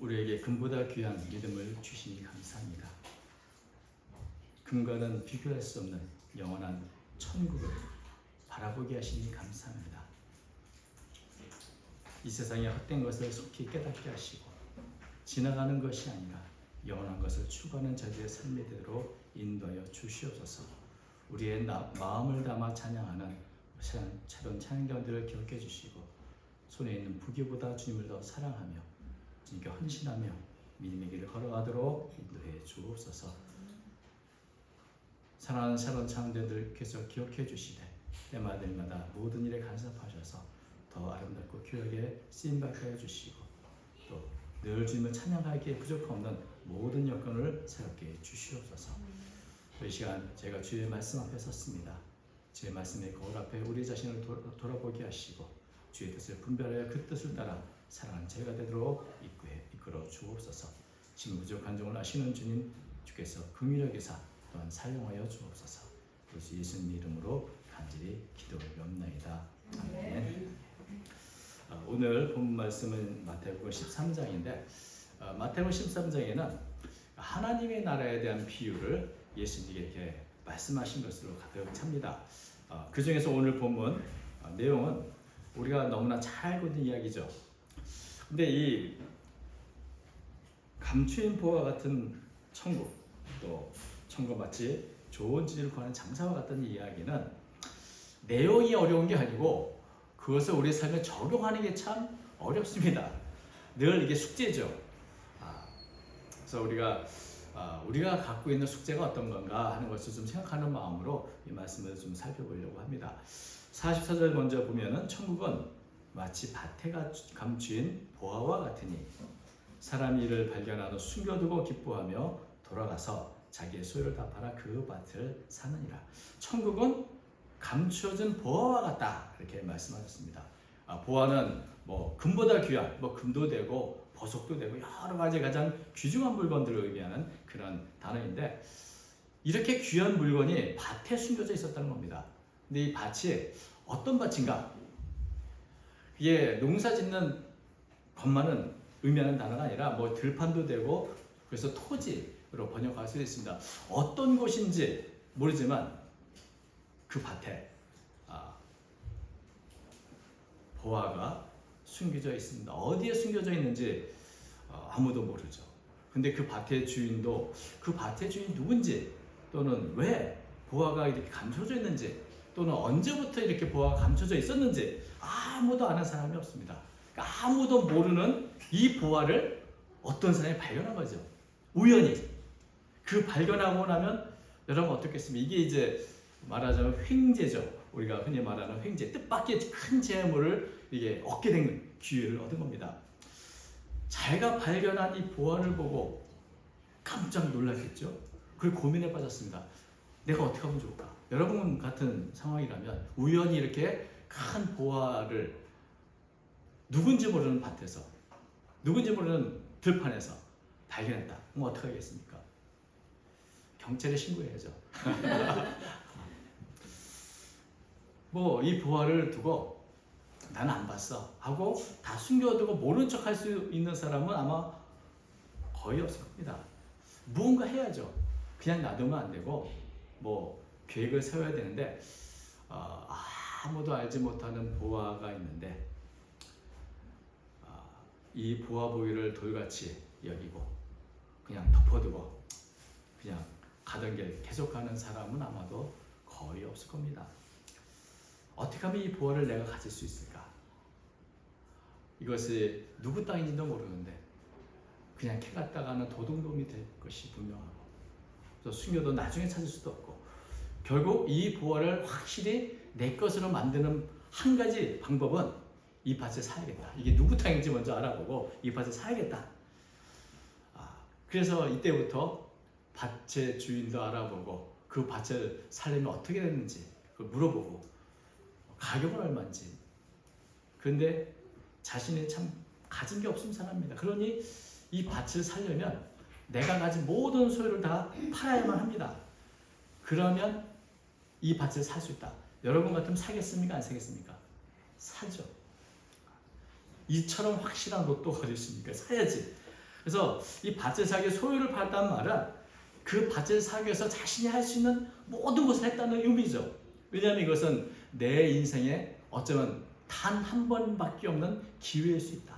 우리에게 금보다 귀한 믿음을 주시니 감사합니다. 금과는 비교할 수 없는 영원한 천국을 바라보게 하시니 감사합니다. 이 세상의 헛된 것을 속히 깨닫게 하시고 지나가는 것이 아니라 영원한 것을 추구하는 저희의 삶의 대로 인도하여 주시옵소서. 우리의 마음을 담아 찬양하는 차던 찬양들을 기억해 주시고 손에 있는 부귀보다 주님을 더 사랑하며 주님께 헌신하며 믿음의 길을 걸어가도록 인도해 주옵소서. 사랑하는 차던 찬양들께서 기억해 주시되 때마다 모든 일에 간섭하셔서 더 아름답고 귀하게 쓰임받게 하여 주시고 또 늘 주님을 찬양하기에 부족함없는 모든 여건을 새롭게 해 주시옵소서. 이 시간 제가 주의 말씀 앞에 섰습니다. 주의 말씀의 거울 앞에 우리 자신을 돌아보게 하시고 주의 뜻을 분별하여 그 뜻을 따라 사랑하는 저희가 되도록 이끌어 주옵소서. 지금 부족한 종을 아시는 주님, 주께서 긍휼히 여기사 또한 사용하여 주옵소서. 그래서 예수님 이름으로 간절히 기도하옵나이다. 아멘. 오늘 본 말씀은 마태복음 13장인데 마태복음 13장에는 하나님의 나라에 대한 비유를 예수님이 이렇게 말씀하신 것으로 가득 찹니다. 그 중에서 오늘 본문 내용은 우리가 너무나 잘 알고 있는 이야기죠. 근데 이 감추인 보화 같은 천국, 또 천국 마치 좋은 지를 구하는 장사와 같은 이야기는 내용이 어려운 게 아니고 그것을 우리 삶에 적용하는 게 참 어렵습니다. 늘 이게 숙제죠. 그래서 우리가 갖고 있는 숙제가 어떤 건가 하는 것을 좀 생각하는 마음으로 이 말씀을 좀 살펴보려고 합니다. 44절 먼저 보면은 천국은 마치 밭에 감추인 보화와 같으니 사람이 이를 발견하여 숨겨두고 기뻐하며 돌아가서 자기의 소유를 다 팔아 그 밭을 사느니라. 천국은 감추어진 보화와 같다 이렇게 말씀하셨습니다. 보화는 뭐 금보다 귀한 금도 되고 보석도 되고 여러 가지 가장 귀중한 물건들을 의미하는 그런 단어인데 이렇게 귀한 물건이 밭에 숨겨져 있었다는 겁니다. 근데 이 밭이 어떤 밭인가? 이게 농사 짓는 것만은 의미하는 단어가 아니라 들판도 되고 그래서 토지로 번역할 수 있습니다. 어떤 곳인지 모르지만 그 밭에 보화가 숨겨져 있습니다. 어디에 숨겨져 있는지 아무도 모르죠. 근데 그 밭의 주인도 그 밭의 주인이 누군지 또는 왜 보화가 이렇게 감춰져 있는지 또는 언제부터 이렇게 보화가 감춰져 있었는지 아무도 아는 사람이 없습니다. 그러니까 아무도 모르는 이 보화를 어떤 사람이 발견한 거죠. 우연히. 그 발견하고 나면 여러분 어떻겠습니까? 이게 이제 말하자면 횡재죠. 우리가 흔히 말하는 횡재, 뜻밖의 큰 재물을 이게 얻게 된 기회를 얻은 겁니다. 자기가 발견한 이 보화를 보고 깜짝 놀랐겠죠. 그걸 고민에 빠졌습니다. 내가 어떻게 하면 좋을까? 여러분 같은 상황이라면 우연히 이렇게 큰 보화를 누군지 모르는 밭에서, 누군지 모르는 들판에서 발견했다. 그럼 어떻게 하겠습니까? 경찰에 신고해야죠. 이 보화를 두고 나는 안 봤어 하고 다 숨겨두고 모른 척 할 수 있는 사람은 아마 거의 없을 겁니다. 무언가 해야죠. 그냥 놔두면 안 되고 계획을 세워야 되는데 아무도 알지 못하는 보화가 있는데 이 보화 보기를 돌같이 여기고 그냥 덮어두고 그냥 가던 길 계속 가는 사람은 아마도 거의 없을 겁니다. 어떻게 하면 이 보화를 내가 가질 수 있을까? 이것이 누구 땅인지도 모르는데 그냥 캐갔다가는 도둑놈이 될 것이 분명하고 또 숨겨도 나중에 찾을 수도 없고 결국 이 보화를 확실히 내 것으로 만드는 한 가지 방법은 이 밭을 사야겠다. 이게 누구 땅인지 먼저 알아보고 이 밭을 사야겠다. 그래서 이때부터 밭의 주인도 알아보고 그 밭을 살려면 어떻게 됐는지 그걸 물어보고 가격은 얼마인지. 그런데 자신이 참 가진 게 없으면 살합니다. 그러니 이 밭을 살려면 내가 가진 모든 소유를 다 팔아야만 합니다. 그러면 이 밭을 살 수 있다. 여러분 같으면 사겠습니까? 안 사겠습니까? 사죠. 이처럼 확실한 로또가 어디 있습니까? 사야지. 그래서 이 밭을 사기 소유를 받았다는 말은 그 밭을 사기 위해서 자신이 할 수 있는 모든 것을 했다는 의미죠. 왜냐하면 이것은 내 인생에 어쩌면 단 한 번밖에 없는 기회일 수 있다.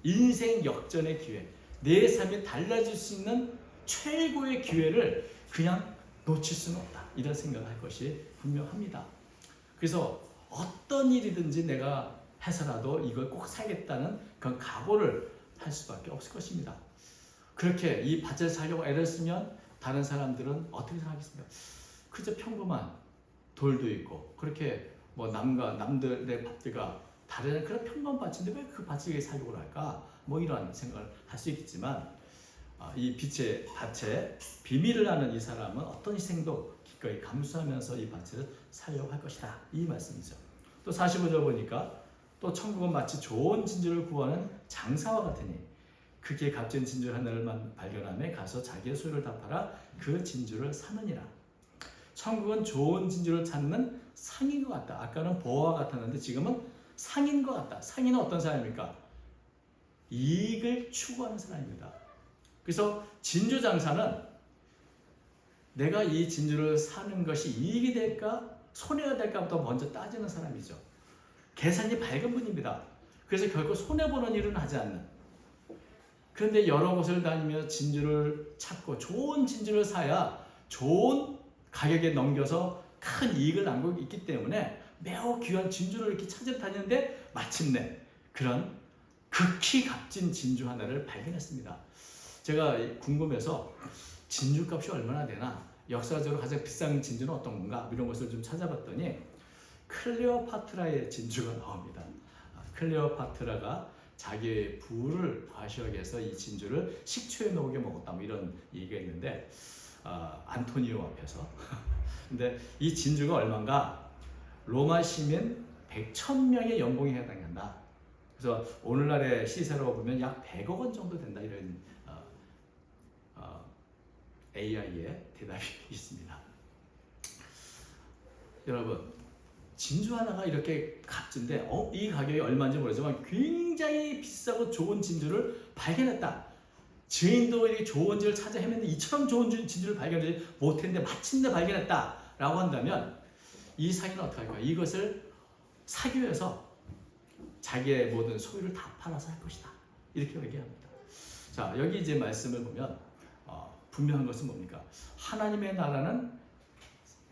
인생 역전의 기회, 내 삶이 달라질 수 있는 최고의 기회를 그냥 놓칠 수는 없다. 이런 생각을 할 것이 분명합니다. 그래서 어떤 일이든지 내가 해서라도 이걸 꼭 사겠다는 그런 각오를 할 수밖에 없을 것입니다. 그렇게 이 밭을 사려고 애를 쓰면 다른 사람들은 어떻게 생각하겠습니까? 그저 평범한 돌도 있고 그렇게 뭐 남들의 밭들과 다른 그런 평범한 밭인데 왜 그 밭을 사려고 할까? 뭐 이런 생각을 할 수 있겠지만 이 빛의 밭에 비밀을 아는 이 사람은 어떤 희생도 기꺼이 감수하면서 이 밭을 사려고 할 것이다. 이 말씀이죠. 또 45절 보니까 또 천국은 마치 좋은 진주를 구하는 장사와 같으니 그게 값진 진주 하나를 발견하며 가서 자기의 소유를 다 팔아 그 진주를 사느니라. 천국은 좋은 진주를 찾는 상인 것 같다. 아까는 보화와 같았는데 지금은 상인 것 같다. 상인은 어떤 사람입니까? 이익을 추구하는 사람입니다. 그래서 진주 장사는 내가 이 진주를 사는 것이 이익이 될까 손해가 될까부터 먼저 따지는 사람이죠. 계산이 밝은 분입니다. 그래서 결코 손해보는 일은 하지 않는. 그런데 여러 곳을 다니며 진주를 찾고 좋은 진주를 사야 좋은 가격에 넘겨서 큰 이익을 남기고 있기 때문에 매우 귀한 진주를 이렇게 찾아 다니는데 마침내 그런 극히 값진 진주 하나를 발견했습니다. 제가 궁금해서 진주값이 얼마나 되나, 역사적으로 가장 비싼 진주는 어떤 건가 이런 것을 좀 찾아봤더니 클레오파트라의 진주가 나옵니다. 클레오파트라가 자기의 부를 과시하기 위해서 이 진주를 식초에 녹여 먹었다 뭐 이런 얘기가 있는데 안토니오 앞에서 근데 이 진주가 얼마인가? 로마 시민 100,000명의 연봉에 해당한다. 그래서 오늘날의 시세로 보면 약 100억 원 정도 된다 이런 AI의 대답이 있습니다. 여러분, 진주 하나가 이렇게 값진데 이 가격이 얼마인지 모르지만 굉장히 비싸고 좋은 진주를 발견했다. 증인도 이렇게 좋은 진주를 찾아 헤맸는데 이처럼 좋은 진주를 발견하지 못했는데 마침내 발견했다라고 한다면 이 상인은 어떻게 할까요? 이것을 사기 위해서 자기의 모든 소유를 다 팔아서 할 것이다. 이렇게 얘기합니다. 자, 여기 이제 말씀을 보면 분명한 것은 뭡니까? 하나님의 나라는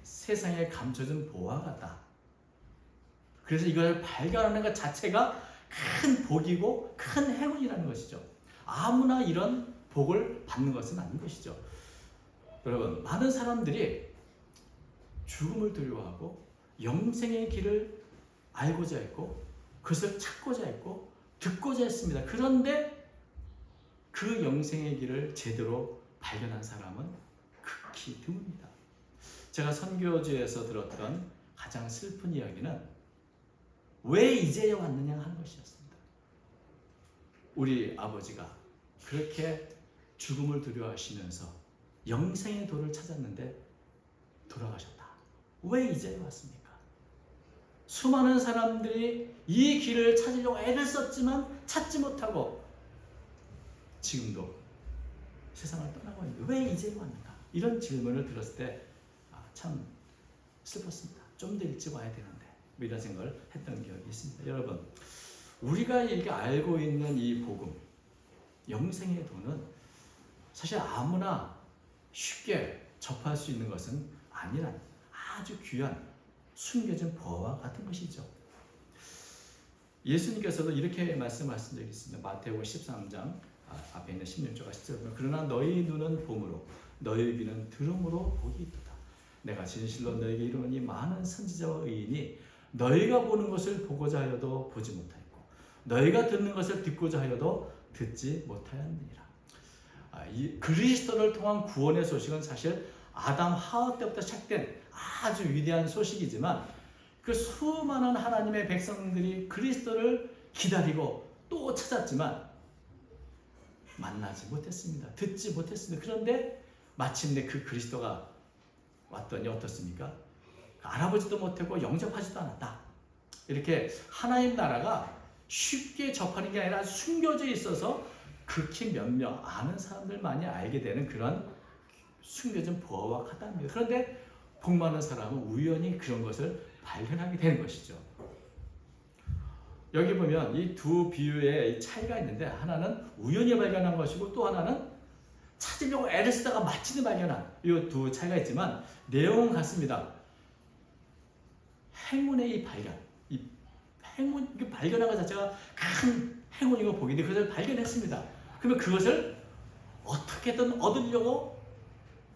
세상에 감춰진 보화 같다. 그래서 이걸 발견하는 것 자체가 큰 복이고 큰 행운이라는 것이죠. 아무나 이런 복을 받는 것은 아닌 것이죠. 여러분, 많은 사람들이 죽음을 두려워하고 영생의 길을 알고자 했고 그것을 찾고자 했고 듣고자 했습니다. 그런데 그 영생의 길을 제대로 발견한 사람은 극히 드뭅니다. 제가 선교지에서 들었던 가장 슬픈 이야기는 왜 이제야 왔느냐 하는 것이었습니다. 우리 아버지가 그렇게 죽음을 두려워하시면서 영생의 도를 찾았는데 돌아가셨다. 왜 이제야 왔습니까? 수많은 사람들이 이 길을 찾으려고 애를 썼지만 찾지 못하고 지금도 세상을 떠나고 있는데 왜 이제 왔는가? 이런 질문을 들었을 때 참 슬펐습니다. 좀 더 일찍 와야 되는데 이런 생각을 했던 기억이 있습니다. 여러분, 우리가 이렇게 알고 있는 이 복음, 영생의 도는 사실 아무나 쉽게 접할 수 있는 것은 아니란 아주 귀한 숨겨진 보화와 같은 것이죠. 예수님께서도 이렇게 말씀하신 적이 있습니다. 마태복음 13장 앞에 있는 16절과 17절. 그러나 너희 눈은 봄으로 너희 귀는 들음으로 복이 있도다. 내가 진실로 너희에게 이르노니 많은 선지자와 의인이 너희가 보는 것을 보고자 하여도 보지 못하였고 너희가 듣는 것을 듣고자 하여도 듣지 못하였느니라. 이 그리스도를 통한 구원의 소식은 사실 아담 하와 때부터 시작된 아주 위대한 소식이지만 그 수많은 하나님의 백성들이 그리스도를 기다리고 또 찾았지만 만나지 못했습니다. 듣지 못했습니다. 그런데 마침내 그 그리스도가 왔더니 어떻습니까? 알아보지도 못하고 영접하지도 않았다. 이렇게 하나님 나라가 쉽게 접하는 게 아니라 숨겨져 있어서 극히 몇 명 아는 사람들만이 알게 되는 그런 숨겨진 보화와 같답니다. 그런데 복 많은 사람은 우연히 그런 것을 발견하게 되는 것이죠. 여기 보면 이 두 비유의 차이가 있는데 하나는 우연히 발견한 것이고 또 하나는 찾으려고 애를 쓰다가 마침내 발견한 이 두 차이가 있지만 내용은 같습니다. 행운의 이 발견, 이 행운, 발견한 것 자체가 큰 행운이고 복인데 그것을 발견했습니다. 그러면 그것을 어떻게든 얻으려고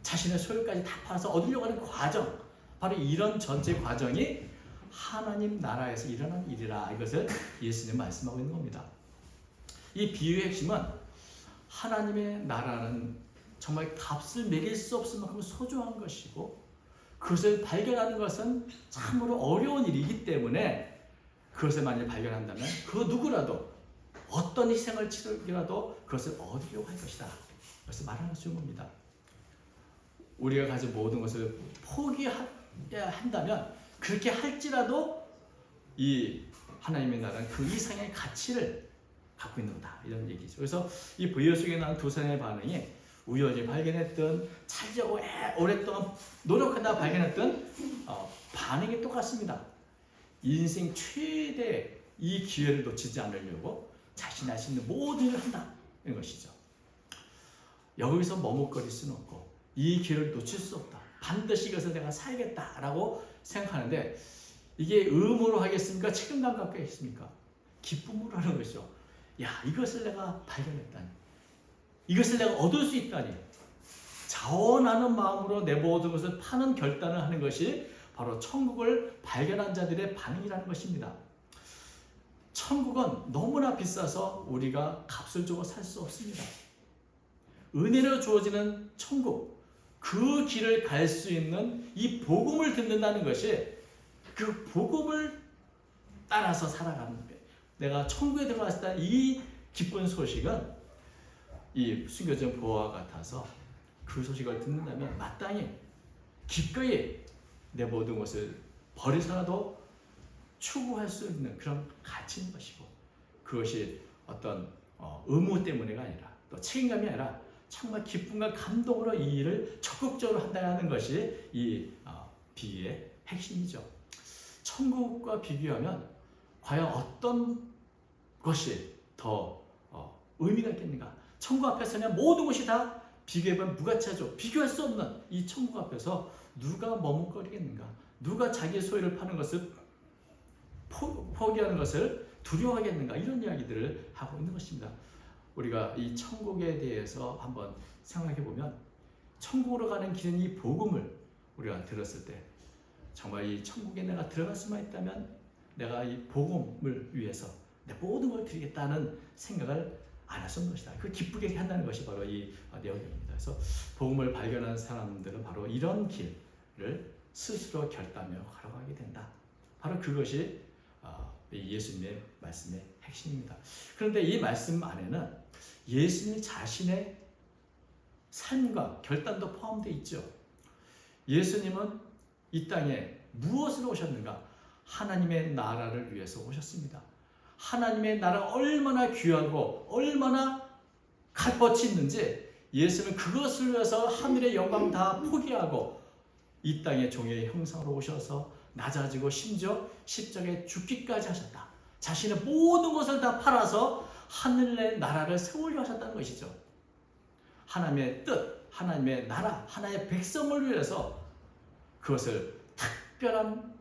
자신의 소유까지 다 팔아서 얻으려고 하는 과정, 바로 이런 전체 과정이 하나님 나라에서 일어난 일이라 이것을 예수님 말씀하고 있는 겁니다. 이 비유의 핵심은 하나님의 나라는 정말 값을 매길 수 없을 만큼 소중한 것이고 그것을 발견하는 것은 참으로 어려운 일이기 때문에 그것을 만약 발견한다면 그 누구라도 어떤 희생을 치르기라도 그것을 얻으려고 할 것이다. 그래서 말하는 주는 겁니다. 우리가 가진 모든 것을 포기해야 한다면 그렇게 할지라도 이 하나님의 나라는 그 이상의 가치를 갖고 있는 거다. 이런 얘기죠. 그래서 이 부여 속에 나온 두 사람의 반응이 우연히 발견했던 찾으려고 오랫동안 노력하다 발견했던 반응이 똑같습니다. 인생 최대 이 기회를 놓치지 않으려고 자신이 할 수 있는 모든 일을 한다. 이런 것이죠. 여기서 머뭇거릴 수는 없고 이 기회를 놓칠 수 없다. 반드시 이것을 내가 살겠다라고 생각하는데 이게 의무로 하겠습니까? 책임감 갖고 하겠습니까? 기쁨으로 하는 것이죠. 야, 이것을 내가 발견했다니. 이것을 내가 얻을 수 있다니. 자원하는 마음으로 내 모든 것을 파는 결단을 하는 것이 바로 천국을 발견한 자들의 반응이라는 것입니다. 천국은 너무나 비싸서 우리가 값을 주고 살 수 없습니다. 은혜로 주어지는 천국, 그 길을 갈 수 있는 이 복음을 듣는다는 것이 그 복음을 따라서 살아가는 거예요. 내가 천국에 들어갔을 때 이 기쁜 소식은 이 숨겨진 보화와 같아서 그 소식을 듣는다면 마땅히 기꺼이 내 모든 것을 버리서라도 추구할 수 있는 그런 가치인 것이고 그것이 어떤 의무 때문에가 아니라 또 책임감이 아니라 정말 기쁨과 감동으로 이 일을 적극적으로 한다는 것이 이 비유의 핵심이죠. 천국과 비교하면 과연 어떤 것이 더 의미가 있겠는가? 천국 앞에서는 모든 것이 다 비교해보면 무가치하죠. 비교할 수 없는 이 천국 앞에서 누가 머뭇거리겠는가? 누가 자기의 소유를 파는 것을 포기하는 것을 두려워하겠는가? 이런 이야기들을 하고 있는 것입니다. 우리가 이 천국에 대해서 한번 생각해 보면 천국으로 가는 길은 이 복음을 우리가 들었을 때 정말 이 천국에 내가 들어갈 수만 있다면 내가 이 복음을 위해서 내 모든 걸 드리겠다는 생각을 안 했던 것이다. 그 기쁘게 한다는 것이 바로 이 내용입니다. 그래서 복음을 발견한 사람들은 바로 이런 길을 스스로 결단하며 걸어가게 된다. 바로 그것이 예수님의 말씀의 핵심입니다. 그런데 이 말씀 안에는 예수님 자신의 삶과 결단도 포함되어 있죠. 예수님은 이 땅에 무엇으로 오셨는가? 하나님의 나라를 위해서 오셨습니다. 하나님의 나라가 얼마나 귀하고 얼마나 값어치 있는지 예수는 그것을 위해서 하늘의 영광 다 포기하고 이 땅에 종의 형상으로 오셔서 낮아지고 심지어 십자가에 죽기까지 하셨다. 자신의 모든 것을 다 팔아서 하늘의 나라를 세우려 하셨다는 것이죠. 하나님의 뜻, 하나님의 나라, 하나님의 백성을 위해서 그것을 특별한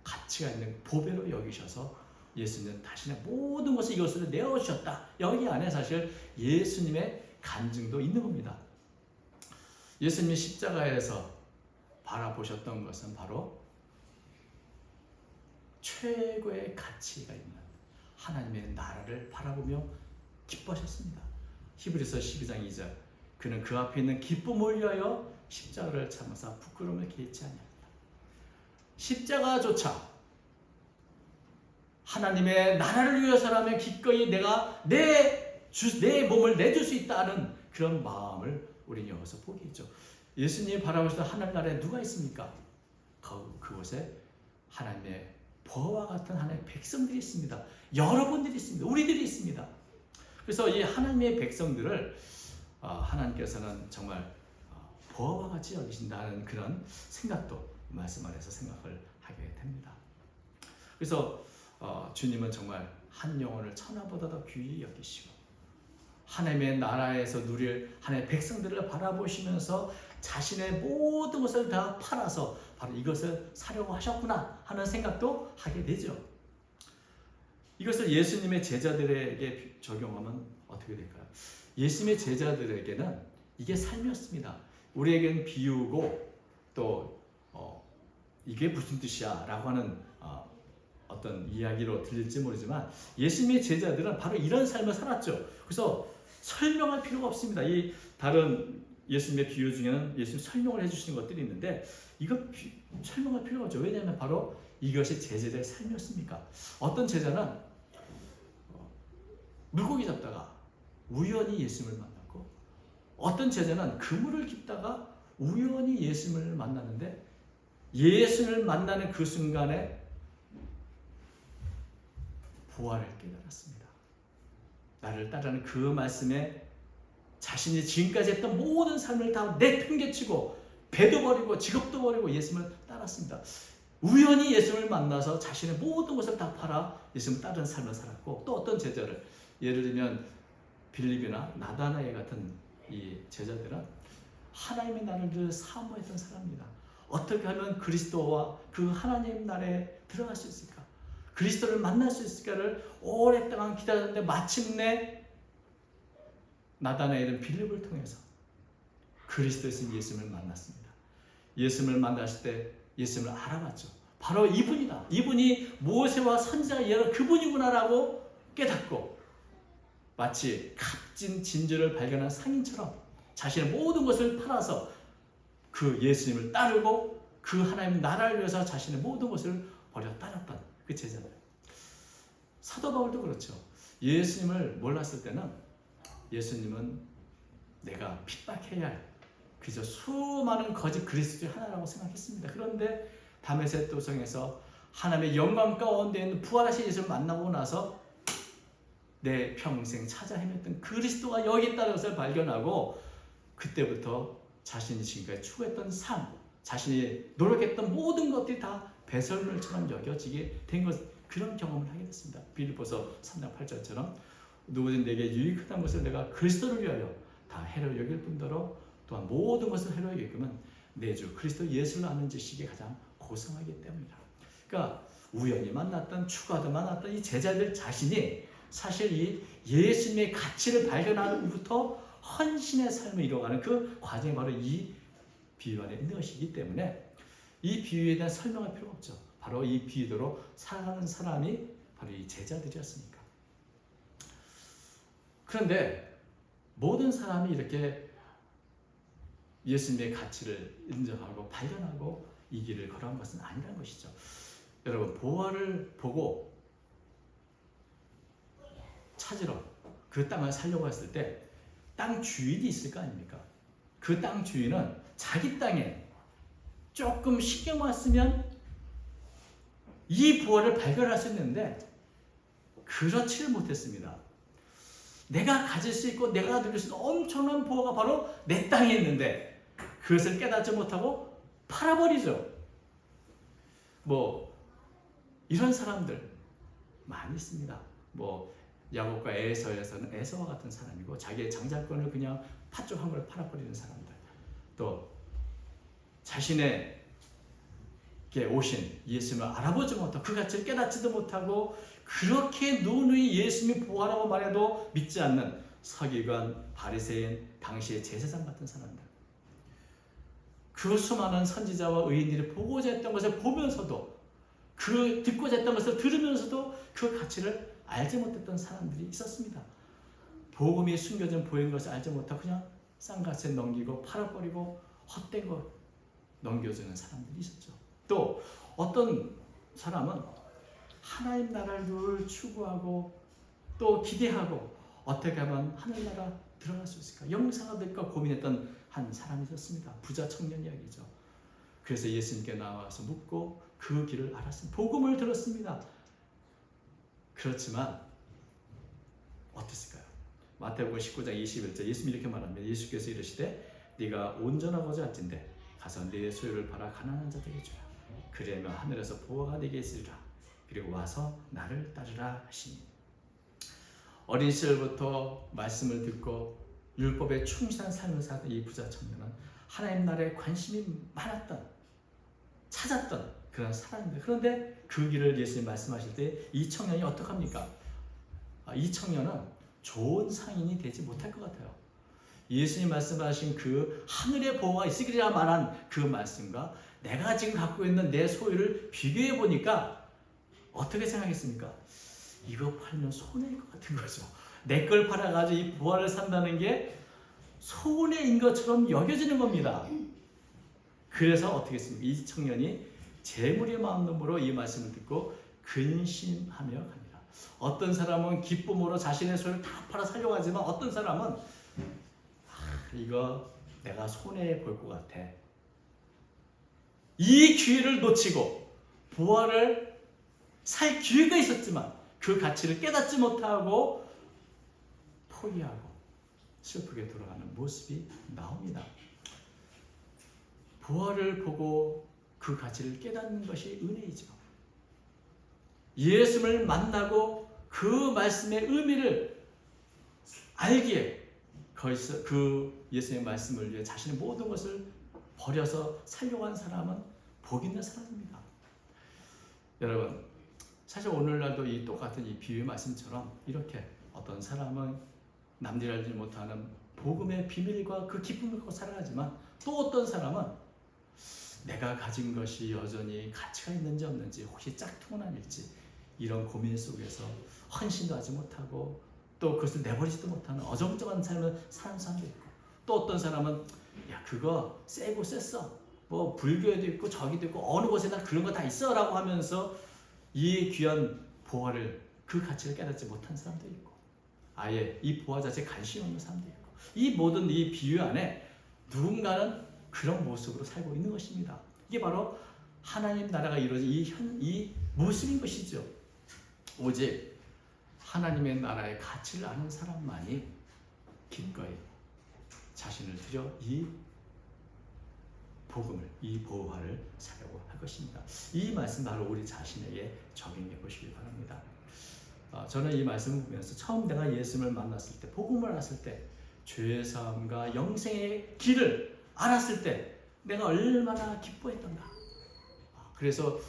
가치가 있는 보배로 여기셔서 예수님은 자신의 모든 것을 이것으로 내어주셨다. 여기 안에 사실 예수님의 간증도 있는 겁니다. 예수님이 십자가에서 바라보셨던 것은 바로 최고의 가치가 있는 하나님의 나라를 바라보며 기뻐하셨습니다. 히브리서 12장 2절 그는 그 앞에 있는 기쁨을 위하여 십자가를 참으사 부끄러움을 개의치 아니하였다. 십자가조차 하나님의 나라를 위해서라면 기꺼이 내가 내 몸을 내줄 수 있다는 그런 마음을 우리는 여기서 보게 있죠. 예수님이 바라보시던 하늘나라에 누가 있습니까? 그곳에 하나님의 보화와 같은 하나님의 백성들이 있습니다. 여러분들이 있습니다. 우리들이 있습니다. 그래서 이 하나님의 백성들을 하나님께서는 정말 보아와 같이 여기신다는 그런 생각도 말씀 안에서 생각을 하게 됩니다. 그래서 주님은 정말 한 영혼을 천하보다 더 귀히 여기시고 하나님의 나라에서 누릴 하나님의 백성들을 바라보시면서 자신의 모든 것을 다 팔아서 바로 이것을 사려고 하셨구나 하는 생각도 하게 되죠. 이것을 예수님의 제자들에게 적용하면 어떻게 될까요? 예수님의 제자들에게는 이게 삶이었습니다. 우리에게는 비유고 또 이게 무슨 뜻이야 라고 하는 어떤 이야기로 들릴지 모르지만 예수님의 제자들은 바로 이런 삶을 살았죠. 그래서 설명할 필요가 없습니다. 이 다른 예수님의 비유 중에는 예수님 설명을 해주시는 것들이 있는데 이거 설명할 필요가 없죠. 왜냐하면 바로 이것이 제자들의 삶이었으니까. 어떤 제자는 물고기 잡다가 우연히 예수님을 만났고 어떤 제자는 그물을 깁다가 우연히 예수님을 만났는데 예수님을 만나는 그 순간에 부활을 깨달았습니다. 나를 따르는 그 말씀에 자신이 지금까지 했던 모든 삶을 다 내팽개치고 배도 버리고 직업도 버리고 예수님을 따랐습니다. 우연히 예수님을 만나서 자신의 모든 것을 다 팔아 예수님을 따르는 삶을 살았고 또 어떤 제자를 예를 들면 빌립이나 나다나엘 같은 이 제자들은 하나님의 나라를 사모했던 사람입니다. 어떻게 하면 그리스도와 그 하나님 나라에 들어갈 수 있을까? 그리스도를 만날 수 있을까를 오랫동안 기다렸는데 마침내 나다나엘은 빌립을 통해서 그리스도의 예수님을 만났습니다. 예수님을 만났을 때 예수님을 알아봤죠. 바로 이분이다. 이분이 모세와 선지자가 예언한 그분이구나라고 깨닫고 마치 값진 진주를 발견한 상인처럼 자신의 모든 것을 팔아서 그 예수님을 따르고 그 하나님 나라를 위해서 자신의 모든 것을 버려 따랐던 그 제자들. 사도 바울도 그렇죠. 예수님을 몰랐을 때는 예수님은 내가 핍박해야 할 그저 수많은 거짓 그리스도의 하나라고 생각했습니다. 그런데 다메섹 도성에서 하나님의 영광 가운데 있는 부활하신 예수를 만나고 나서 내 평생 찾아 헤맸던 그리스도가 여기 있다는 것을 발견하고 그때부터 자신이 지금까지 추구했던 삶, 자신이 노력했던 모든 것들이 다 배설물처럼 여겨지게 된 것, 그런 경험을 하게 됐습니다. 빌립보서 3장 8절처럼 누구든 내게 유익한 것을 내가 그리스도를 위하여 다 해로 여길 뿐더러 또한 모든 것을 해로 여기면 내 주 그리스도 예수를 아는 지식이 가장 고상하기 때문이다. 그러니까 우연히 만났던 추가도 만났던 이 제자들 자신이 사실 이 예수님의 가치를 발견하는 후부터 헌신의 삶을 이뤄가는 그 과정이 바로 이 비유 안에 있는 것이기 때문에 이 비유에 대한 설명할 필요가 없죠. 바로 이 비유대로 살아가는 사람이 바로 이 제자들이었으니까. 그런데 모든 사람이 이렇게 예수님의 가치를 인정하고 발견하고 이 길을 걸어간 것은 아니라는 것이죠. 여러분, 보화를 보고 찾으러 그 땅을 살려고 했을 때 땅 주인이 있을 거 아닙니까? 그 땅 주인은 자기 땅에 조금 신경만 쓰면 이 보화를 발견할 수 있는데 그렇지를 못했습니다. 내가 가질 수 있고 내가 누릴 수 있는 엄청난 보화가 바로 내 땅에 있는데 그것을 깨닫지 못하고 팔아버리죠. 이런 사람들 많이 있습니다. 야곱과 에서에서는 에서와 같은 사람이고 자기의 장자권을 그냥 팥죽 한 걸 팔아버리는 사람들, 또 자신에게 오신 예수님을 알아보지 못하고 그 가치를 깨닫지도 못하고 그렇게 누누이 예수님이 보아라고 말해도 믿지 않는 서기관, 바리새인, 당시의 제사장 같은 사람들, 그 수많은 선지자와 의인들이 보고자 했던 것을 보면서도 그 듣고자 했던 것을 들으면서도 그 가치를 알지 못했던 사람들이 있었습니다. 복음이 숨겨진 보이는 것을 알지 못하고 그냥 싼값에 넘기고 팔아버리고 헛된 것 넘겨주는 사람들이 있었죠. 또 어떤 사람은 하나님 나라를 추구하고 또 기대하고 어떻게 하면 하늘나라 들어갈 수 있을까? 영생을 될까 고민했던 한 사람이 있었습니다. 부자 청년 이야기죠. 그래서 예수님께 나와서 묻고 그 길을 알았습니다. 복음을 들었습니다. 그렇지만 어땠을까요? 마태복음 19장 21절 예수님이 이렇게 말합니다. 예수께서 이르시되 네가 온전하고자 할진대 가서 네 소유를 팔아 가난한 자들에게 주라. 그리하면 하늘에서 보화가 네게 있으리라. 그리고 와서 나를 따르라 하시니. 어린 시절부터 말씀을 듣고 율법에 충실한 삶을 사는 이 부자 청년은 하나님 나라에 관심이 많았던, 찾았던 그런 사람입니다. 그런데 그 길을 예수님 말씀하실 때 이 청년이 어떡합니까? 이 청년은 좋은 상인이 되지 못할 것 같아요. 예수님 말씀하신 그 하늘의 보호가 있으리라 말한 그 말씀과 내가 지금 갖고 있는 내 소유를 비교해 보니까 어떻게 생각했습니까? 이거 팔면 손해일 것 같은 거죠. 내 걸 팔아가지고 이 보화를 산다는 게 손해인 것처럼 여겨지는 겁니다. 그래서 어떻게 했습니까? 이 청년이 재물의 마음으로 이 말씀을 듣고 근심하며 갑니다. 어떤 사람은 기쁨으로 자신의 소유를 다 팔아 살려고 하지만 어떤 사람은 이거 내가 손해 볼 것 같아. 이 기회를 놓치고 보화를 살 기회가 있었지만 그 가치를 깨닫지 못하고 포기하고 슬프게 돌아가는 모습이 나옵니다. 보화를 보고 그 가치를 깨닫는 것이 은혜이죠. 예수를 만나고 그 말씀의 의미를 알기에 거기서 그 예수의 말씀을 위해 자신의 모든 것을 버려서 살려고 한 사람은 복 있는 사람입니다. 여러분, 사실 오늘날도 이 똑같은 이 비유의 말씀처럼 이렇게 어떤 사람은 남들이 알지 못하는 복음의 비밀과 그 기쁨을 갖고 살아가지만 또 어떤 사람은 내가 가진 것이 여전히 가치가 있는지 없는지 혹시 짝퉁은 아닐지 이런 고민 속에서 헌신도 하지 못하고 또 그것을 내버리지도 못하는 어정쩡한 삶을 사는 사람도 있고 또 어떤 사람은 야 그거 세고 셌어 뭐 불교에도 있고 저기도 있고 어느 곳에나 그런 거 다 있어 라고 하면서 이 귀한 보화를 그 가치를 깨닫지 못한 사람도 있고 아예 이 보화 자체에 관심 없는 사람도 있고 이 모든 이 비유 안에 누군가는 그런 모습으로 살고 있는 것입니다. 이게 바로 하나님 나라가 이루어진 이 모습인 것이죠. 오직 하나님의 나라의 가치를 아는 사람만이 기꺼이 자신을 들여 이 복음을, 이 보화를 사려고 할 것입니다. 이 말씀 바로 우리 자신에게 적용해 보시기 바랍니다. 저는 이 말씀을 보면서 처음 내가 예수님을 만났을 때, 복음을 알았을 때, 죄의 사함과 영생의 길을 알았을 때 내가 얼마나 기뻐했던가. 그래서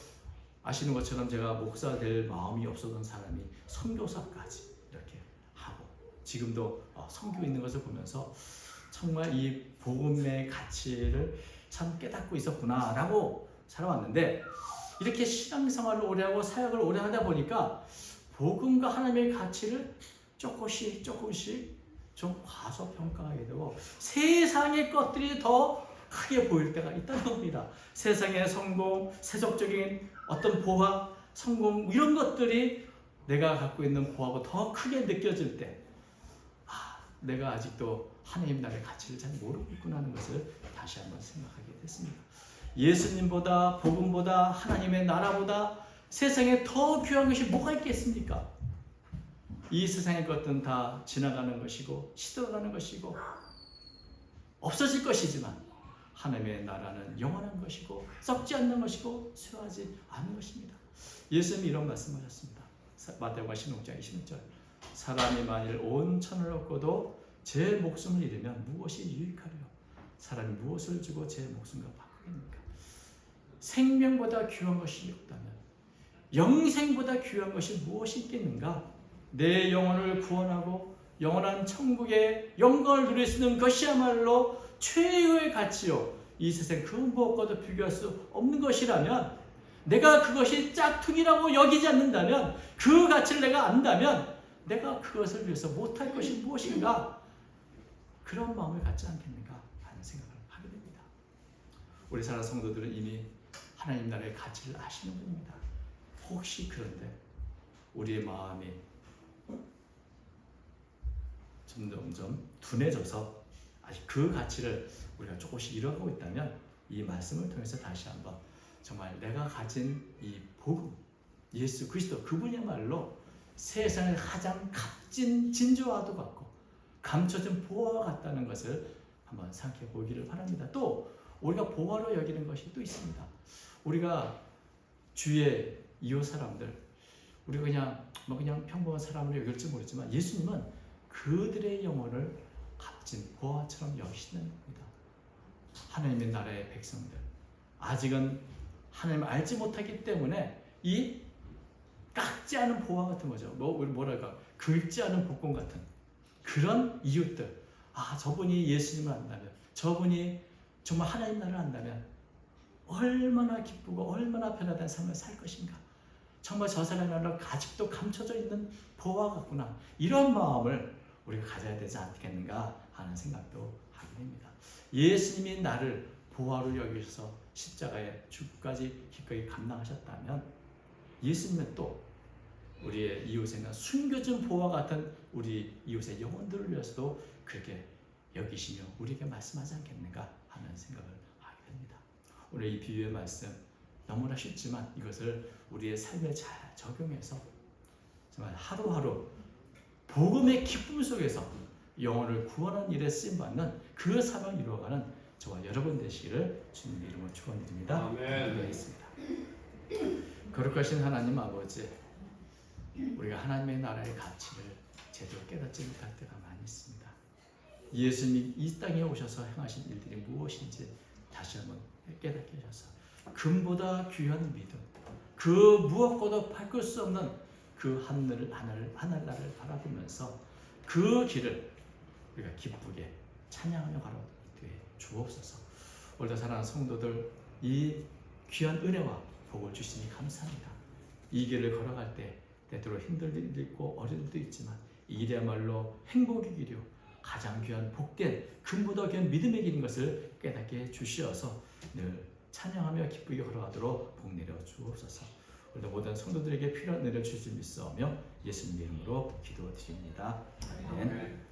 아시는 것처럼 제가 목사 될 마음이 없었던 사람이 선교사까지 이렇게 하고 지금도 선교에 있는 것을 보면서 정말 이 복음의 가치를 참 깨닫고 있었구나 라고 살아왔는데 이렇게 신앙생활을 오래 하고 사역을 오래 하다 보니까 복음과 하나님의 가치를 조금씩 좀 과소평가하게 되고 세상의 것들이 더 크게 보일 때가 있다는 겁니다. 세상의 성공, 세속적인 어떤 보화, 성공 이런 것들이 내가 갖고 있는 보화가 더 크게 느껴질 때 내가 아직도 하나님 나라의 가치를 잘 모르고 있구나 하는 것을 다시 한번 생각하게 됐습니다. 예수님보다 복음보다 하나님의 나라보다 세상에 더 귀한 것이 뭐가 있겠습니까? 이 세상의 것들은 다 지나가는 것이고 시들어가는 것이고 없어질 것이지만 하나님의 나라는 영원한 것이고 썩지 않는 것이고 쇠하지 않는 것입니다. 예수님이 이런 말씀하셨습니다. 마태복음 16장 26절 사람이 만일 온 천을 얻고도 제 목숨을 잃으면 무엇이 유익하리요? 사람이 무엇을 주고 제 목숨과 바꾸겠습니까? 생명보다 귀한 것이 없다면 영생보다 귀한 것이 무엇이 있겠는가? 내 영혼을 구원하고 영원한 천국의 영광을 누릴 수 있는 것이야말로 최고의 가치요. 이 세상 그 무엇과도 비교할 수 없는 것이라면 내가 그것이 짝퉁이라고 여기지 않는다면 그 가치를 내가 안다면 내가 그것을 위해서 못할 것이 무엇인가? 그런 마음을 갖지 않겠는가 하는 생각을 하게 됩니다. 우리 사랑 성도들은 이미 하나님 나라의 가치를 아시는 분입니다. 혹시 그런데 우리의 마음이 점점 둔해져서 아직 그 가치를 우리가 조금씩 잃어가고 있다면 이 말씀을 통해서 다시 한번 정말 내가 가진 이 복음, 예수 그리스도 그분이야말로 세상의 가장 값진 진주와도 같고 감춰진 보화와 같다는 것을 한번 생각해 보기를 바랍니다. 또 우리가 보화로 여기는 것이 또 있습니다. 우리가 주위의 이웃 사람들, 우리가 그냥 평범한 사람으로 여길지 모르지만 예수님은 그들의 영혼을 값진 보화처럼 여기시는 겁니다. 하나님의 나라의 백성들, 아직은 하나님을 알지 못하기 때문에 이 깎지 않은 보화 같은 거죠. 뭐랄까, 긁지 않은 복권 같은 그런 이웃들. 저분이 예수님을 안다면, 저분이 정말 하나님 나라를 안다면 얼마나 기쁘고 얼마나 편안한 삶을 살 것인가. 정말 저 사람의 나라가 아직도 감춰져 있는 보화 같구나. 이런 마음을 우리가 가져야 되지 않겠는가 하는 생각도 하게 됩니다. 예수님이 나를 보화로 여기셔서 십자가의 죽까지 기꺼이 감당하셨다면 예수님은 또 우리의 이웃에는 숨겨진 보화 같은 우리 이웃의 영혼들을 위해서도 그렇게 여기시며 우리에게 말씀하지 않겠는가 하는 생각을 하게 됩니다. 오늘 이 비유의 말씀 너무나 쉽지만 이것을 우리의 삶에 잘 적용해서 정말 하루하루 복음의 기쁨 속에서 영혼을 구원하는 일에 쓰임받는 그 사명 이루어가는 저와 여러분 되시기를 주님의 이름으로 축원드립니다. 기도하겠습니다. 거룩하신 하나님 아버지, 우리가 하나님의 나라의 가치를 제대로 깨닫지 못할 때가 많이 있습니다. 예수님 이 땅에 오셔서 행하신 일들이 무엇인지 다시 한번 깨닫게 하셔서 금보다 귀한 믿음, 그 무엇과도 바꿀 수 없는 그 하늘나라를 바라보면서 그 길을 우리가 기쁘게 찬양하며 걸어가게 주옵소서. 오늘도 사랑하는 성도들, 이 귀한 은혜와 복을 주시니 감사합니다. 이 길을 걸어갈 때 때때로 힘들 일도 있고 어려울 일도 있지만 이 길이야말로 행복의 길이요 가장 귀한 복된 금보다 귀한 믿음의 길인 것을 깨닫게 해주시어서 늘 찬양하며 기쁘게 걸어가도록 복 내려 주옵소서. 오늘도 모든 성도들에게 필요한 은혜를 주실 줄 믿사오며 예수님 이름으로 기도드립니다. 아멘.